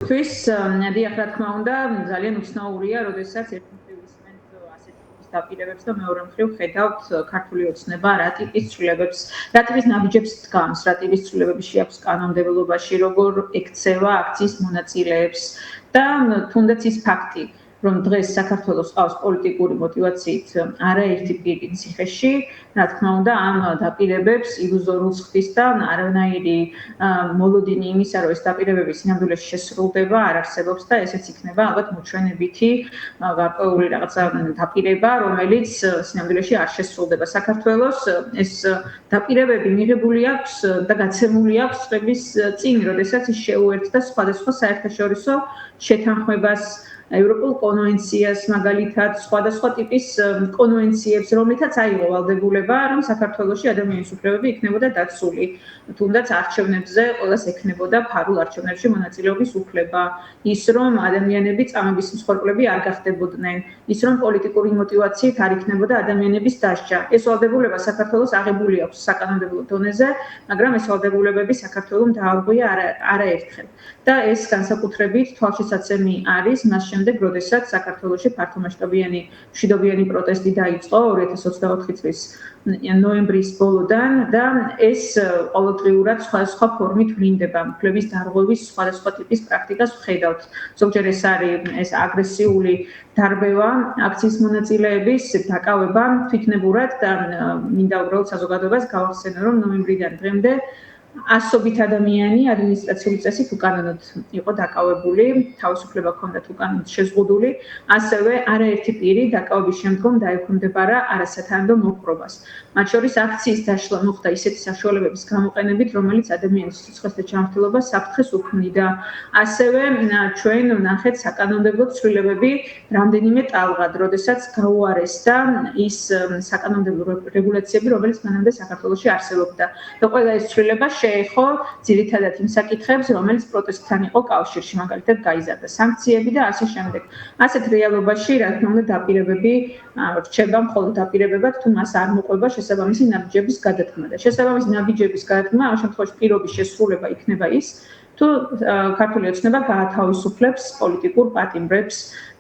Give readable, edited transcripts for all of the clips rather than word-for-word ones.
რუსთვის დიახ, რა თქმა უნდა, ძალიან უცნაურია, როდესაც ერთი მხრივ ისმენთ ასეთი დაპირებებს და მეორე მხრივ ხედავთ ქართული ოცნება რა ტიპის ცვლილებებს, რა ტიპის ნაბიჯებს დგამს, რა ტიპის ცვლილებები შეაქვს კანონმდებლობაში, როგორ ექცევა აქციის მონაწილეებს და თუნდაც ის ფაქტი, რომ დღეს საქართველოს ყავს პოლიტიკური მოტივაციით არაერთი პირი ციხეში, რა თქმა უნდა, ამ დაპირებებს ილუზორულს ხდის და არანაირი მოლოდინი იმისა, რომ ეს დაპირებები სინამდვილეში შესრულდება, არ არსებობს და ესეც იქნება ალბათ მოჩვენებითი გარკვეული რაღაცა დაპირება, რომელიც სინამდვილეში არ შესრულდება. საქართველოს ეს დაპირებები მიღებული აქვს და გაცემული აქვს წლების წინ, როდესაც ის შეუერთდა სხვადასხვა საერთაშორისო შეთანხმებას, ევროპულ კონვენციას, მაგალითად, სხვადასხვა ტიპის კონვენციებს, რომლითაც აიღო ვალდებულება, რომ საქართველოში ადამიანის უფლებები იქნებოდა დაცული. თუნდაც არჩევნებზე ყველას ექნებოდა ფარულ არჩევნებში მონაწილეობის უფლება, ის რომ ადამიანები წამების მსხვერპლები არ გახდებოდნენ, ის რომ პოლიტიკური მოტივაციით არ იქნებოდა ადამიანების დასჯა. ეს ვალდებულება საქართველოს აღებული აქვს საკანონმდებლო დონეზე, მაგრამ ეს ვალდებულებები საქართველოს დაარღვია არაერთხელ. და ეს განსაკუთრებით თვალშისაცემი არის მას შემდეგ, როდესაც საქართველოში ფართომასშტაბიანი მშვიდობიანი პროტესტი დაიწყო 2024 წლის ნოემბრის ბოლოდან და ეს ყოველდღიურად სხვადასხვა ფორმით ვლინდება. მკვლევის დარღვევის სხვადასხვა ტიპის პრაქტიკას ვხედავთ. ზოგჯერ ეს არის ეს აგრესიული დარბევა, აქციის მონაწილეების დაკავება თვითნებურად და მინდა უბრალოდ საზოგადოებას გავახსენო, რომ ნოემბრიდან დღემდე ასობით ადამიანი ადმინისტრაციული წესით უკანონოდ იყო დაკავებული, თავისუფლება ჰქონდათ უკანონოდ შეზღუდული, ასევე არაერთი პირი დაკავების შემდგომ დაექვემდებარა არასათანადო მოპყრობას. მათ შორის აქციის დაშლა მოხდა ისეთი საშუალებების გამოყენებით, რომელიც ადამიანის სიცხეს და ჯანმრთელობას საფრთხეს უქმნიდა. ასევე ჩვენ ვნახეთ საკანონმდებლო ცვლილებები რამდენიმე ტალღად, როდესაც გაუარესდა ის საკანონმდებლო რეგულაციები, რომელიც მანამდე საქართველოში არსებობდა. და ყველა ეს ცვლილება შეეხო ძირითადად იმ საკითხებს, რომელიც პროტესტთან იყო კავშირში, მაგალითად გაიზარდა სანქციები და ასე შემდეგ. ასეთ რეალობაში, რა თქმა უნდა, დაპირებები რჩება მხოლოდ დაპირებებად, თუ მას არ მოყვება შესაბამისი ნაბიჯების გადადგმა და შესაბამისი ნაბიჯების გადადგმა ამ შემთხვევაში პირობის შესრულება იქნება ის, თუ ქართული ოცნება გაათავისუფლებს პოლიტიკურ პატიმრებს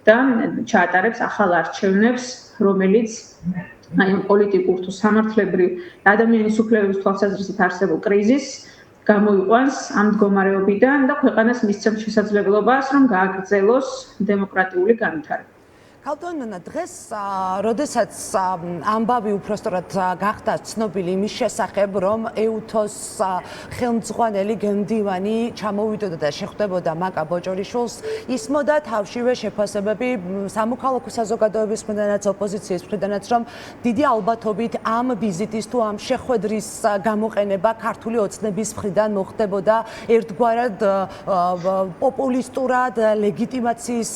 და ჩაატარებს ახალ არჩევნებს, რომელიც აი ამ პოლიტიკურ თუ სამართლებრივ ადამიანის უფლებების თვალსაზრისით არსებულ კრიზისს გამოიყვანს ამ მდგომარეობიდან და ქვეყანას მისცემს შესაძლებლობას, რომ გააგრძელოს დემოკრატიული განვითარება. ქალბატონო, დღეს, როდესაც ამბავი უпростоრად გახდა ცნობილი იმის შესახებ, რომ ეუთოს ხელმძღვანელი გენდივანი ჩამოვიდოდა და შეხვდებოდა მაკა ბოჭორიშვილს, ისმოდა თავშივე შეფასებები სამოქალაქო საზოგადოების მხრიდანაც, ოპოზიციის მხრიდანაც, რომ დიდი ალბათობით ამ ვიზიტის თუ ამ შეხვედრის გამოყენება ქართული ოცნების მხრიდან მოხდებოდა ერთგვარად პოპულისტურად ლეგიტიმაციის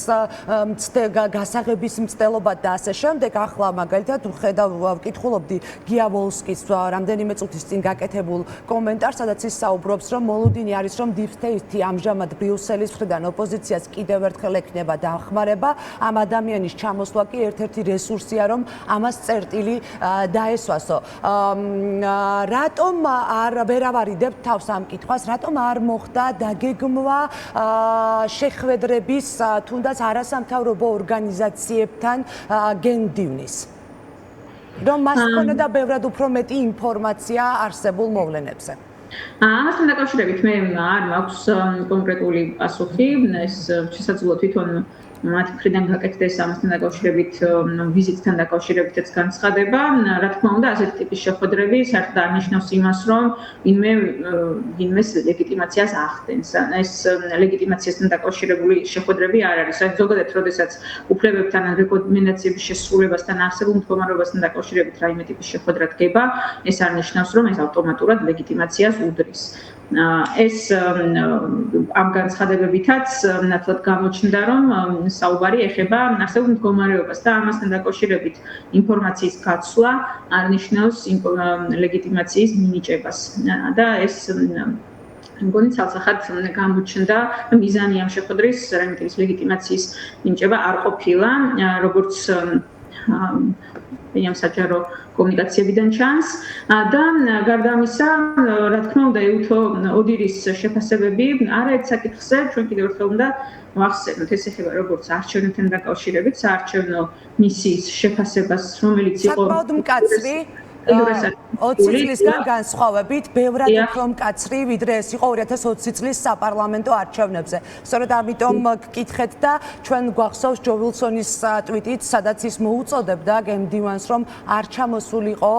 გასაღებების მცდელობა და ასე შემდეგ. ახლა მაგალითად ვკითხულობდი გია ვოლსკის რამდენიმე წუთის წინ გაკეთებულ კომენტარს, სადაც ის საუბრობს, რომ მოლოდინი არის, რომ deep state-ი ამჟამად ბრიუსელის მხრიდან ოპოზიციას კიდევ ერთხელ ექნება დახმარება. ამ ადამიანის ჩამოსვლა კი ერთ-ერთი რესურსია, რომ ამას წერტილი დაესვასო. რატომ ვერ ავარიდებთ თავს ამ კითხვას, რატომ არ მოხდა დაგეგმვა შეხვედრების თუნდაც არასამთავრობო ორგანიზაციებთან გენდივნის, რომ მას ჰქონოდა ბევრად უფრო მეტი ინფორმაცია არსებულ მოვლენებზე? ამასთან დაკავშირებით მე არ მაქვს კონკრეტული პასუხი, ეს შესაძლოა თვითონ მათ მხრიდან გაკეთდეს ამასთან დაკავშირებით ვიზიტთან დაკავშირებითაც განცხადება. რა თქმა უნდა, ასეთი ტიპის შეხვედრები საერთოდ არ ნიშნავს იმას, რომ ვინმეს ლეგიტიმაციას ახდენს. ეს ლეგიტიმაციასთან დაკავშირებული შეხვედრები არ არის. ზოგადად, როდესაც უფლებებთან ან რეკომენდაციების შესრულებასთან არსებულ მდგომარეობასთან დაკავშირებით რაიმე ტიპის შეხვედრა დგება, ეს არ ნიშნავს, რომ ეს ავტომატურად ლეგიტიმაციას უდრის. ეს ამ განცხადებებითაც ნათლად გამოჩნდა, რომ საუბარი ეხება არსებულ მდგომარეობას და ამასთან დაკავშირებით ინფორმაციის გაცვლა არ ნიშნავს ლეგიტიმაციის მინიჭებას და ეს მგონი ცალსახად გამოჩნდა მიზანი ამ შეხვედრის რაიმე ტიპის ლეგიტიმაციის მინიჭება არ ყოფილა, როგორც ამ საჯარო კომუნიკაციებიდან ჩანს და გარდა ამისა, რა თქმა უნდა, ეუთო ოდირის შეფასებები არაერთ საკითხზე ჩვენ კიდევ ერთხელ უნდა ვახსენოთ, ეს ეხება როგორც არჩევნებთან დაკავშირებით, საარჩევნო მისიის შეფასებას, რომელიც იყო საკმაოდ მკაცრი 20 წლისგან განსხვავებით, ბევრად უფრო მკაცრი, ვიდრე ეს იყო 2020 წლის საპარლამენტო არჩევნებზე. სწორედ ამიტომ გკითხეთ და ჩვენ გვახსოვს ჯო ვილსონის ტვიტით, სადაც ის მოუწოდებდა გემ დივანს, რომ არ ჩამოსულიყო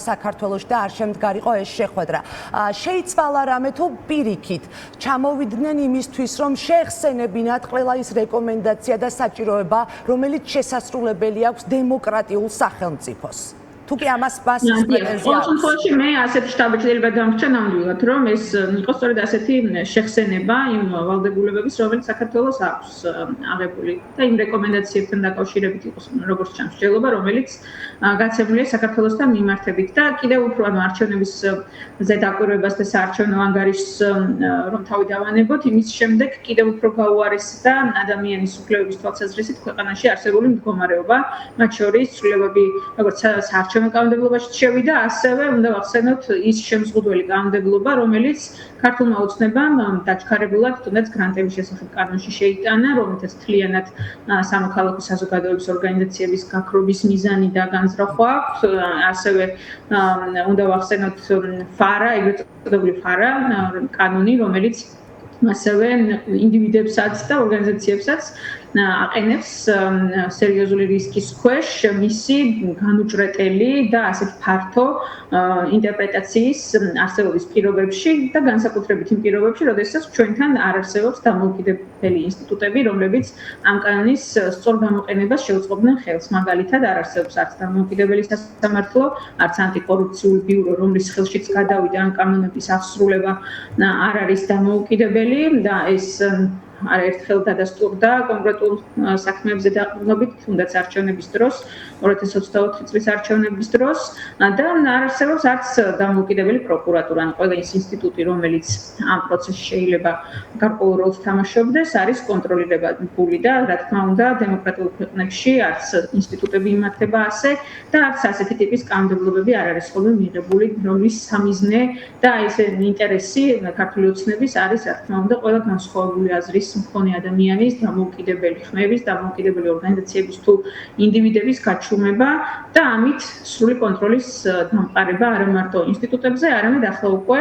საქართველოში და არ შემდგარიყო ეს შეხვედრა. შეიცვალა რამე თუ პირიქით ჩამოვიდნენ იმისთვის, რომ შეეხსენებინათ ყველა ის რეკომენდაცია და საჭიროება, რომელიც შესასრულებელი აქვს დემოკრატიულ სახელმწიფოს. თუ კი ამას პრეტენზია აქვს. ყოველთვის მე ასეთი შტაბ-ჩრდილება დამრჩა ნამდვილად, რომ ეს იყოს სწორედ ასეთი შეხსენება იმ ვალდებულებების, რომელიც საქართველოს აქვს აღებული და იმ რეკომენდაციებთან დაკავშირებით იყოს როგორც ჩანს მსჯელობა, რომელიც გაცემულია საქართველოსთან მიმართებით და კიდევ უფრო არჩევნების ზედაკვირვებას და საარჩევნო ანგარიშს რომ თავი დავანებოთ, იმის შემდეგ კიდევ უფრო გაუარესდა ადამიანის უფლებების თვალსაზრისით ქვეყანაში არსებული მდგომარეობა, მათ შორის ცვლილებები როგორც საარჩევნო კანონმდებლობაში შევიდა, ასევე უნდა ვახსენოთ ის შემზღუდველი კანონმდებლობა, რომელიც ქართულმა ოცნებამ დაჩქარებულად თუნდაც გრანტების შესახებ კანონში შეიტანა, რომელთაც მთლიანად სამოქალაქო საზოგადოების ორგანიზაციების გაქრობის მიზანი და განზრახვა აქვს, ასევე უნდა ვახსენოთ ფარა, ეგრეთ წოდებული ფარა კანონი, რომელიც ასევე ინდივიდებსაც და ორგანიზაციებსაც აყენებს სერიოზული რისკის ქვეშ მისი განუჭრეტელი და ასეთ ფართო ინტერპრეტაციის არსებობის პირობებში და განსაკუთრებით იმ პირობებში, როდესაც ჩვენთან არ არსებობს დამოუკიდებელი ინსტიტუტები, რომლებიც ამ კანონის სწორ გამოყენებას შეუწყობდნენ ხელს. მაგალითად, არ არსებობს არც დამოუკიდებელი სასამართლო, არც ანტიკორუფციული ბიურო, რომლის ხელშიც გადავიდა ამ კანონების აღსრულება, არ არის დამოუკიდებელი და ეს არაერთხელ დადასტურდა კონკრეტულ საქმეებზე დაყრდნობით, თუნდაც არჩევნების დროს, 2024 წლის არჩევნების დროს და არ არსებობს არც დამოუკიდებელი პროკურატურა, ან ყველა ის ინსტიტუტი, რომელიც ამ პროცესში შეიძლება გარკვეულ როლს თამაშობდეს, არის კონტროლირებული და რა თქმა უნდა, დემოკრატიულ ქვეყნებში არც ინსტიტუტები იმართება ასე და არც ასეთი ტიპის კანონმდებლობები არ არის ხოლმე მიღებული, რომლის სამიზნე და ეს ინტერესი ქართული ოცნების არის, რა თქმა უნდა, ყველა განსხვავებული აზრის მქონე ადამიანის, დამოუკიდებელი ხმების, დამოუკიდებელი ორგანიზაციების თუ ინდივიდების გაჩუმება და ამით სრული კონტროლის დამყარება არა მარტო ინსტიტუტებზე, არამედ ახლა უკვე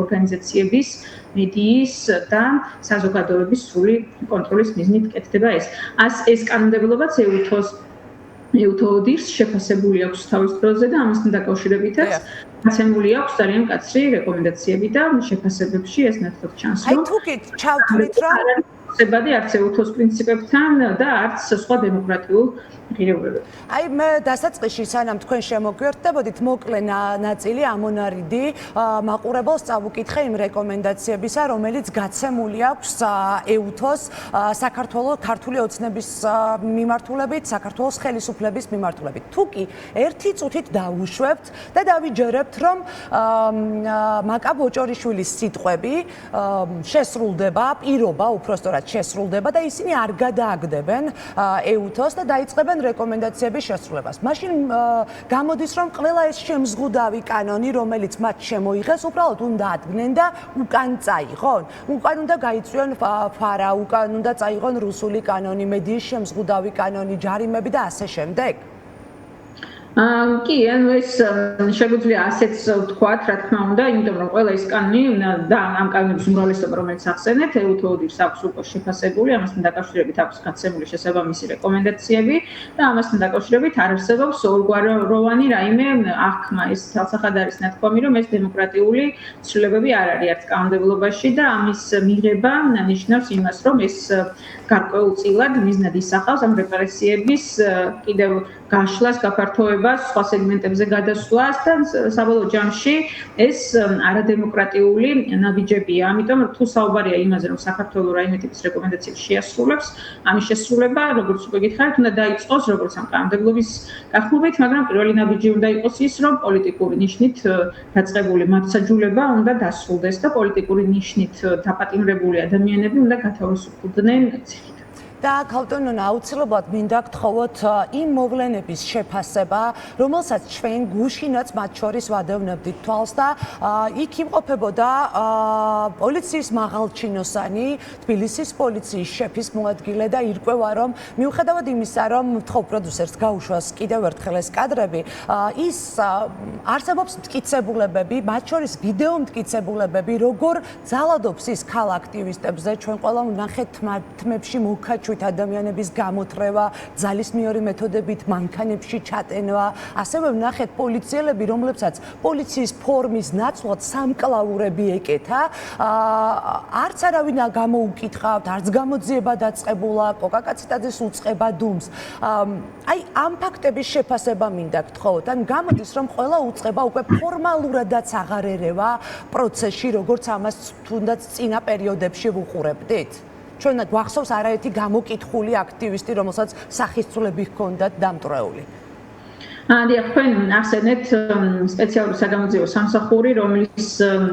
ორგანიზაციების, მედიის და საზოგადოების სრული კონტროლის მიზნით კეთდება ეს. ეს კანონმდებლობაც ეუთო ოდირს შეფასებული აქვს თავის დროზე და ამასთან დაკავშირებითაც გაცემული აქვს ძალიან მკაცრი რეკომენდაციები და შეფასებებში ეს ნათლად ჩანს, რომ აი თუ კი ჩავთვლით, რომ sebadi arts eუთოს პრინციპებთან და არც სხვა დემოკრატიულ ღირებულებებთან. აი მე დასაწყისში სანამ თქვენ შემოგვიერთდებოდით მოკლე ნაწილი ამონარიდი მაყურებელს წავუკითხე იმ რეკომენდაციებისა, რომელიც გაცემული აქვს ეუთოს საქართველოს ქართული ოცნების მიმართულებით, საქართველოს ხელისუფლების მიმართულებით. თუ კი ერთი წუთით დავუშვებთ და დავიჯერებთ, რომ მაკა ბოჭორიშვილის სიტყვები შესრულდება, პირობა უпростоრად შესრულდება და ისინი არ გადააგდებენ ეუთოს და დაიწყებენ რეკომენდაციების შესრულებას. მაშინ გამოდის, რომ ყველა ეს შემზღუდავი კანონი, რომელიც მათ შემოიღეს, უბრალოდ უნდა ადგნენ და უკან წაიღონ. უკან უნდა გაიწვიონ ფარა, უკან უნდა წაიღონ რუსული კანონი, მედიის შემზღუდავი კანონი, ჯარიმები და ასე შემდეგ. კი, ანუ ეს შეგვიძლია ასეც ვთქვათ, რა თქმა უნდა, იმიტომ რომ ყველა ეს კანონი და ამ კანონების უმრავლესობა, რომელიც ახსენეთ, ეუთო ოდირს აქვს უკვე შეფასებული, ამასთან დაკავშირებით აქვს გაცემული შესაბამისი რეკომენდაციები და ამასთან დაკავშირებით არ არსებობს ორგვაროვანი რაიმე აღქმა. ეს თალსახად არის ნათქვამი, რომ ეს დემოკრატიული ცვლილებები არ არის არც კანონმდებლობაში და ამის მიღება ნიშნავს იმას, რომ ეს გარკვეულწილად მიზნად ისახავს ამ რეპრესიების კიდევ გაშლას, გაფართოებას, სხვა სეგმენტებზე გადასვლას და საბოლოო ჯამში ეს არადემოკრატიული ნაბიჯებია. ამიტომ თუ საუბარია იმაზე, რომ საქართველოს რაიმე ტიპის რეკომენდაციებს შეასრულებს, ამის შესრულება, როგორც უკვე გითხარით, უნდა დაიწყოს როგორც ამ კანონმდებლობის გახმობით, მაგრამ პირველი ნაბიჯი უნდა იყოს ის, რომ პოლიტიკური ნიშნით დაწყებული მართლმსაჯულება უნდა დასრულდეს და პოლიტიკური ნიშნით დაპატიმრებული ადამიანები უნდა გათავისუფლდნენ ციხიდან. და ქალბატონო აუცილებლად მინდა გთხოვოთ იმ მოვლენების შეფასება, რომელსაც ჩვენ გუშინაც მათ შორის ვადევნებდით თვალს და იქ იმყოფებოდა პოლიციის მაღალჩინოსანი, თბილისის პოლიციის შეფის მოადგილე და ირკვევა რომ მიუხედავად იმისა რომ ვთხოვ პროდიუსერს გაუშვას კიდევ ერთხელ ეს კადრები, ის არსებობს მტკიცებულებები, მათ შორის ვიდეო მტკიცებულებები, როგორ ძალადობს ის ქალ აქტივისტებზე, ჩვენ ყველა ვნახეთ თმებში მუქაჩვით ადამიანების გამოთრევა, ძალისმიერი მეთოდებით მანქანებში ჩატენა, ასევე ვნახეთ პოლიციელები, რომლებსაც პოლიციის ფორმის ნაცვლად სამკლაურები ეკეთა, არც არავინ გამოუკითხავთ, არც გამოძიება დაწყებულა, კოკაკაციტაძეს უწყება დუმს. აი ამ ფაქტების შეფასება მინდა გთხოვოთ. ან გამოდის რომ ყველა უწყება უკვე ფორმალურადაც აღარ ერევა პროცესში, როგორც ამას თუნდაც წინა პერიოდებში ვუყურებდით. ჩვენ გვახსოვს არაერთი გამოკითხული აქტივისტი, რომელსაც სახისწულები ჰქონდათ დამტვრეული. დიახ, თქვენ ახსენეთ სპეციალური საგამოძიებო სამსახური, რომლის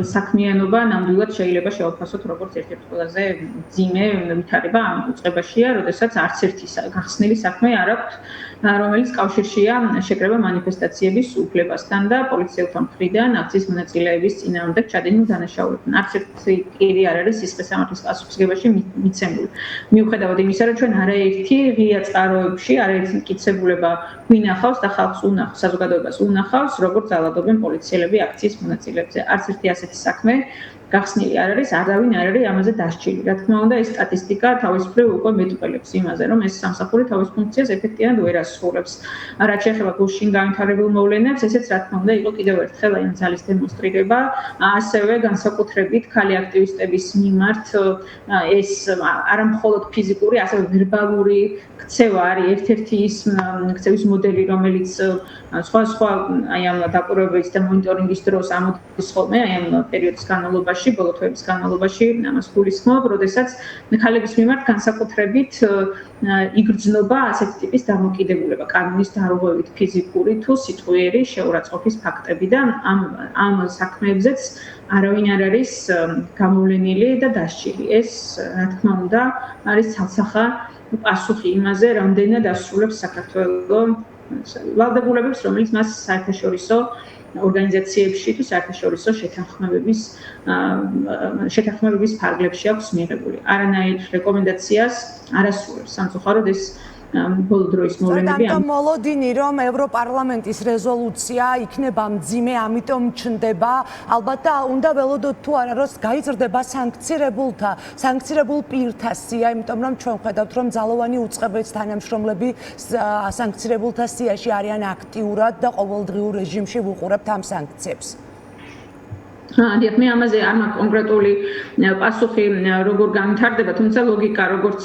საქმიანობა ნამდვილად შეიძლება შევაფასოთ როგორც ერთ-ერთი ყველაზე მძიმე ვითარება ამ უწყებაშია, როდესაც არც ერთი გახსნილი საქმე არ აქვს, რომელიც კავშირშია შეკრება მანიფესტაციების უფლებასთან და პოლიციელთა მხრიდან აქციის მონაწილეების წინააღმდეგ ჩადენილ დანაშაულებთან. არც ერთი პირი არ არის სისხლისამართლის პასუხისმგებაში მიცემული. მიუხედავად იმისა, რომ ჩვენ არაერთი ღია წყაროებში, არაერთი მტკიცებულება გვინახავს და ხალხს უნახავს, საზოგადოებას უნახავს, როგორც ძალადობენ პოლიციელები აქციის მონაწილეებზე. არც ერთი ასეთი საქმე გახსნილი არ არის, არავინ არ არის ამაზე დასჯილი. რა თქმა უნდა, ეს სტატისტიკა თავისუფლად უკვე მეტყველებს იმაზე, რომ ეს სამსახური თავის ფუნქციას ეფექტიანად ვერ ასრულებს. რაც შეეხება გუშინ განვითარებულ მოვლენებს, ესეც რა თქმა უნდა იყო კიდევ ერთხელ აი ძალის დემონსტრირება, ასევე განსაკუთრებით ქალი აქტივისტების მიმართ ეს არა მხოლოდ ფიზიკური, ასევე ვერბალური ქცევა არის ერთ-ერთი ის ქცევის მოდელი, რომელიც სხვა აი ამ დაკვირვების და მონიტორინგის დროს ამოდის ხოლმე აი ამ პერიოდის განმავლობაში, ბოლო თვეების განმავლობაში ამას გულისხმობ, როდესაც ქალების მიმართ განსაკუთრებით იგრძნობა ასეთი ტიპის დამოკიდებულება, კანონის დარღვევით ფიზიკური თუ სიტყვიერი შეურაცხყოფის ფაქტები და ამ საქმეებზეც არავინ არ არის გამოვლენილი და დასჯილი. ეს რა თქმა უნდა არის ცალსახა პასუხი იმაზე, რამდენად ასრულებს საქართველოს ვალდებულებებს, რომელიც მას საერთაშორისო ორგანიზაციებში თუ საერთაშორისო შეთანხმებების ფარგლებში აქვს მიღებული. არანაირ რეკომენდაციას არ ასრულებს. სამწუხაროდ ეს ბოლო დროის მოვლენები ამ მოლოდინი რომ ევროპარლამენტის რეზოლუცია იქნება მძიმე, ამიტომ ჩნდება, ალბათ და უნდა ველოდოთ თუ არა, რომ გაიზრდება სანქცირებულ პირთა სია, იმიტომ რომ ჩვენ ხედავთ, რომ ძალოვანი უწყებების თანამშრომლები სანქცირებულთა სიაში არიან აქტიურად და ყოველდღიურ რეჟიმში ვუყურებთ ამ სანქციებს. დიახ, მე ამაზე არ მაქვს კონკრეტული პასუხი, როგორ განვითარდება, თუმცა ლოგიკა როგორც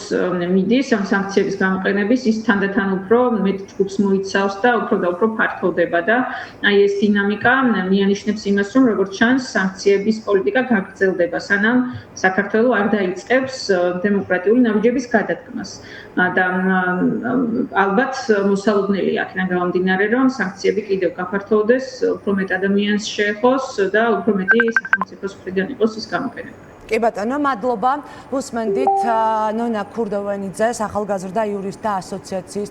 მიდის ამ სანქციების გამოყენების, ის თანდათან უფრო მეტ ჯგუფს მოიცავს და უფრო და უფრო ფართოვდება და აი ეს დინამიკა მიანიშნებს იმას, რომ როგორც ჩანს, სანქციების პოლიტიკა გაგრძელდება, სანამ საქართველო არ დაიწყებს დემოკრატიული ნაბიჯების გადადგმას. და ალბათ მოსალოდნელია აქედან გამომდინარე, რომ სანქციები კიდევ გაფართოვდეს, უფრო მეტ ადამიანს შეეხოს და უფრო მეტი სახელმწიფოს მხრიდან იყოს ის გამოყენება. კი ბატონო, მადლობა. უსმენდით ნონა ქურდოვანიძეს, ახალგაზრდა იურისტთა ასოციაციის